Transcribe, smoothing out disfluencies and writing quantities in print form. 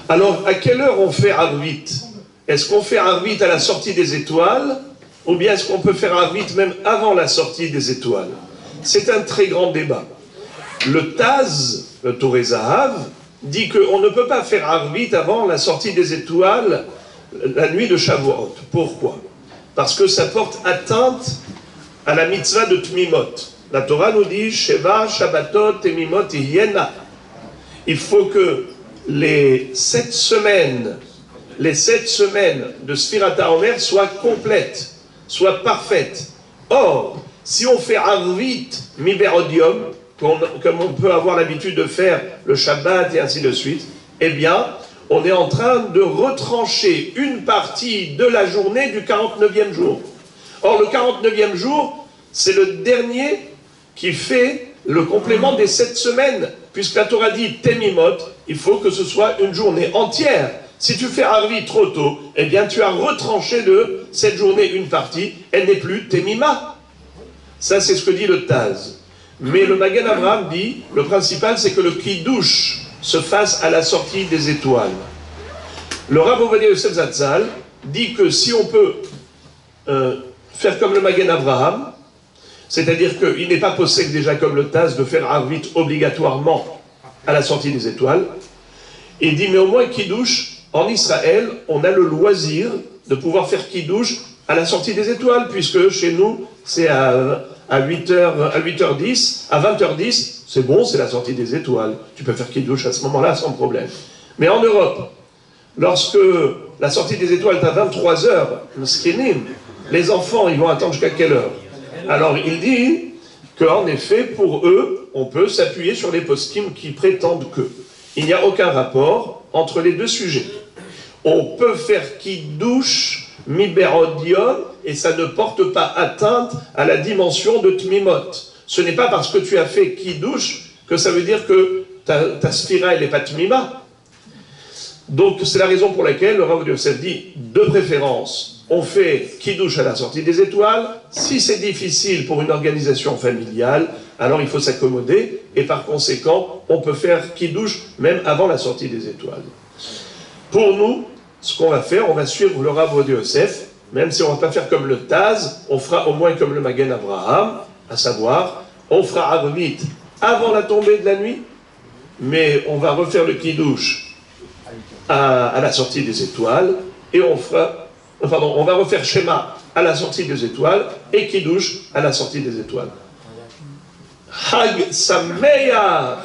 Alors, à quelle heure on fait Arvit? Est-ce qu'on fait Arvit à la sortie des étoiles? Ou bien est-ce qu'on peut faire Arvit même avant la sortie des étoiles? C'est un très grand débat. Le Taz, le Torah Zahav, dit qu'on ne peut pas faire Arvit avant la sortie des étoiles la nuit de Shavuot. Pourquoi? Parce que ça porte atteinte à la mitzvah de Tmimot. La Torah nous dit Sheva, Shabbatot, Temimot, Yena. Il faut que les 7 semaines de Sfirat HaOmer soient complètes, soient parfaites. Or, si on fait Arvit Miberodium, comme on peut avoir l'habitude de faire le Shabbat et ainsi de suite, eh bien, on est en train de retrancher une partie de la journée du 49e jour. Or, le 49e jour, c'est le dernier qui fait le complément des 7 semaines. Puisque la Torah dit Temimot, il faut que ce soit une journée entière. Si tu fais Arvit trop tôt, eh bien, tu as retranché de cette journée une partie, elle n'est plus Temima. Ça, c'est ce que dit le Taz. Mais le Magen Avraham dit, le principal, c'est que le Kiddush se fasse à la sortie des étoiles. Le Rav Ovadia Yosef Zatzal dit que si on peut faire comme le Magen Avraham, c'est-à-dire qu'il n'est pas possible déjà comme le Taz de faire Arvit obligatoirement à la sortie des étoiles, il dit mais au moins Kiddush, en Israël, on a le loisir de pouvoir faire Kiddush à la sortie des étoiles, puisque chez nous, c'est à 8h10, à 20h10, c'est bon, c'est la sortie des étoiles. Tu peux faire Kiddush à ce moment-là sans problème. Mais en Europe, lorsque la sortie des étoiles est à 23h, le skinim, les enfants, ils vont attendre jusqu'à quelle heure? Alors il dit qu'en effet, pour eux, on peut s'appuyer sur les poskim qui prétendent que il n'y a aucun rapport entre les deux sujets. On peut faire Kiddush Miberodium et ça ne porte pas atteinte à la dimension de Tmimot. Ce n'est pas parce que tu as fait Kiddush que ça veut dire que ta sphira elle n'est pas Tmima. Donc c'est la raison pour laquelle le Rav Yosef dit, de préférence, on fait Kiddush à la sortie des étoiles. Si c'est difficile pour une organisation familiale, alors il faut s'accommoder, et par conséquent, on peut faire Kiddush même avant la sortie des étoiles. Pour nous, ce qu'on va faire, on va suivre le Rav Yosef, même si on ne va pas faire comme le Taz, on fera au moins comme le Magen Avraham, à savoir, on fera Arvit avant la tombée de la nuit, mais on va refaire le Kiddush à la sortie des étoiles, et on va refaire Shema à la sortie des étoiles, et Kiddush à la sortie des étoiles. Hag Sameach!